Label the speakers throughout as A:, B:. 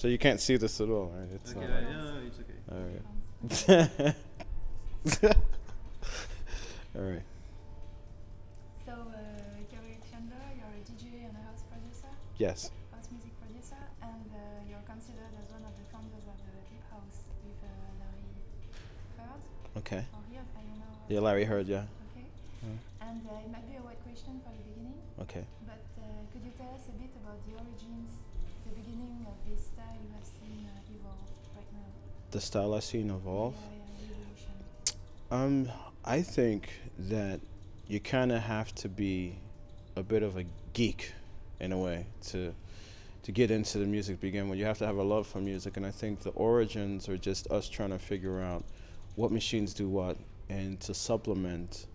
A: So you can't see this at all, right? It's
B: Okay,
A: not like.
B: yeah, it's okay.
A: All right. All right.
C: So, Kerry, you're a DJ and a house producer,
A: Yes.
C: house music producer, and you're considered as one of the founders of the deep house with Larry Heard.
A: Okay.
C: Or Heard, I don't know.
A: Yeah, Larry Heard. Yeah.
C: Okay.
A: Mm.
C: And it might be a wide question for the beginning,
A: Okay.
C: but could you tell us a bit about the origins, the beginning of this style you have seen evolve right now?
A: The style I seen evolve.
C: Yeah, the evolution.
A: I think that you kind of have to be a bit of a geek in a way to get into the music begin with. You have to have a love for music, and I think the origins are just us trying to figure out what machines do what and to supplement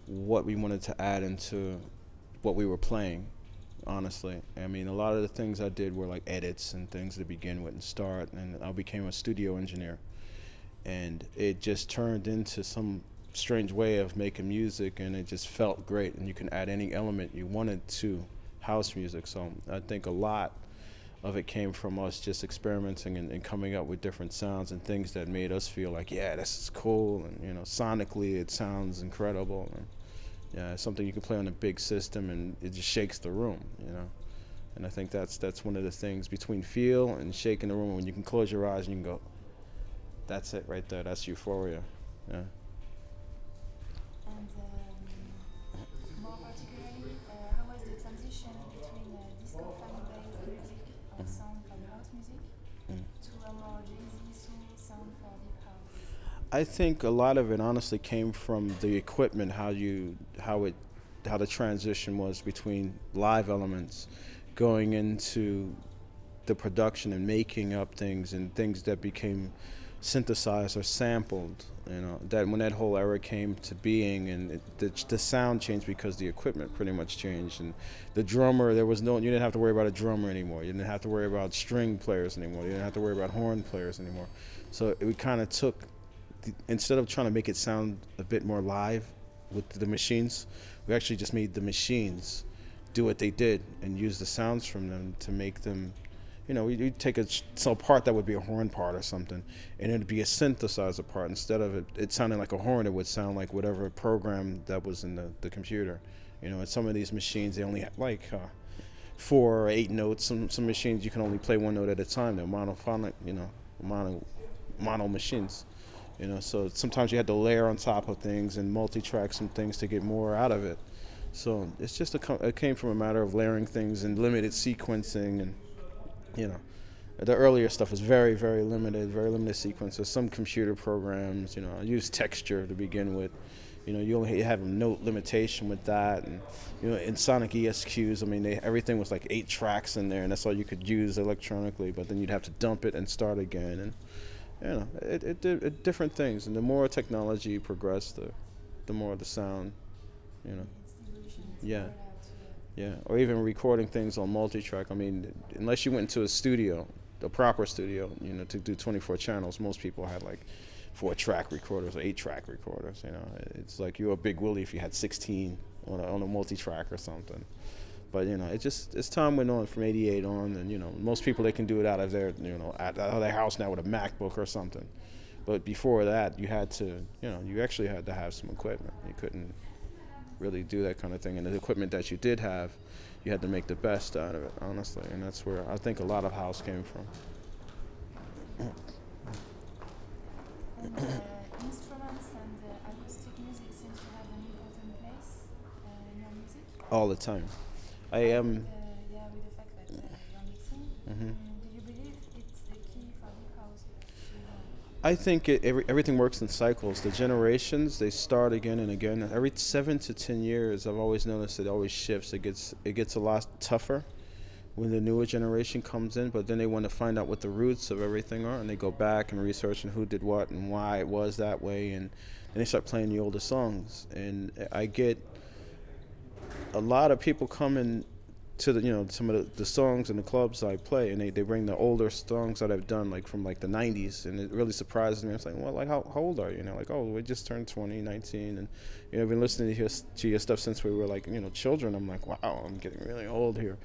A: what we wanted to add into what we were playing, honestly. I mean, a lot of the things I did were like edits and things to begin with and start, and I became a studio engineer. And it just turned into some strange way of making music, and it just felt great, and you can add any element you wanted to house music. So I think a lot of it came from us just experimenting and coming up with different sounds and things that made us feel like, yeah, this is cool, and sonically it sounds incredible, and yeah, it's something you can play on a big system and it just shakes the room. And I think that's one of the things between feel and shaking the room, when you can close your eyes and you can go, that's it right there. That's euphoria. Yeah.
C: And more particularly, how was the transition between disco funk-based music or sound from house music to a more jazzy soul sound for deep house?
A: I think a lot of it honestly came from the equipment, how the transition was between live elements going into the production and making up things and things that became synthesized or sampled. That when that whole era came to being, and the sound changed because the equipment pretty much changed, and the drummer, you didn't have to worry about a drummer anymore, you didn't have to worry about string players anymore, you didn't have to worry about horn players anymore. So we kind of took, instead of trying to make it sound a bit more live with the machines, we actually just made the machines do what they did and use the sounds from them to make them. We'd take a part that would be a horn part or something, and it'd be a synthesizer part. Instead of it sounding like a horn, it would sound like whatever program that was in the computer. And some of these machines, they only have like 4 or 8 notes. Some machines you can only play one note at a time. They're monophonic, mono machines. So sometimes you had to layer on top of things and multi-track some things to get more out of it. So it's just it came from a matter of layering things and limited sequencing, and the earlier stuff was very, very limited sequences. Some computer programs, I used texture to begin with. You only have a note limitation with that, and in Sonic ESQs, I mean, everything was like 8 tracks in there, and that's all you could use electronically. But then you'd have to dump it and start again, and it did different things. And the more technology progressed, the more the sound, yeah. Yeah, or even recording things on multi-track. I mean, unless you went into a studio, a proper studio, to do 24 channels, most people had like 4-track recorders or 8-track recorders. It's like you were a Big Willie if you had 16 on a multi-track or something. But as time went on from '88 on, and most people, they can do it out of their out of their house now with a MacBook or something. But before that, you had to you actually had to have some equipment. You couldn't really do that kind of thing, and the equipment that you did have, you had to make the best out of it, honestly, and that's where I think a lot of house came from.
C: And instruments and acoustic music seems to have an important place in your music.
A: All the time. I am.
C: With the fact that you're mixing, do you believe it's the key for deep house?
A: I think everything works in cycles. The generations, they start again and again. Every 7 to 10 years, I've always noticed it always shifts. It gets a lot tougher when the newer generation comes in, but then they want to find out what the roots of everything are, and they go back and research and who did what and why it was that way, and then they start playing the older songs. And I get a lot of people coming to some of the songs and the clubs I play, and they bring the older songs that I've done, like from like the 90s, and it really surprises me. I'm saying, well, like how old are you? Like, oh, we just turned 20, 19, and I've been listening to your stuff since we were like children. I'm like, wow, I'm getting really old here.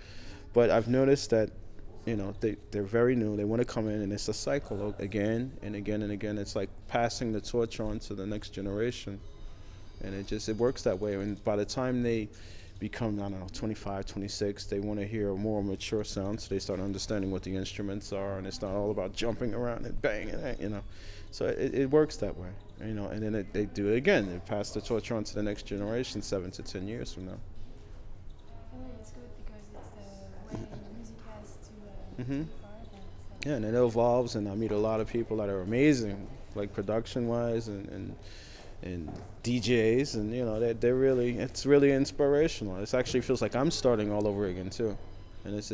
A: But I've noticed that you know, they're very new. They want to come in, and it's a cycle again and again and again. It's like passing the torch on to the next generation, and it works that way. And by the time they become, I don't know, 25, 26, they want to hear a more mature sound, so they start understanding what the instruments are, and it's not all about jumping around and banging, you know. So it works that way, you know. And then they do it again. They pass the torch on to the next generation 7 to 10 years from now.
C: I feel like it's good because it's the way music has to
A: Hmm.
C: be forever. So
A: Yeah, and it evolves, and I meet a lot of people that are amazing, like production-wise and DJs, and you know, they're really, it's really inspirational. It actually feels like I'm starting all over again too, and it's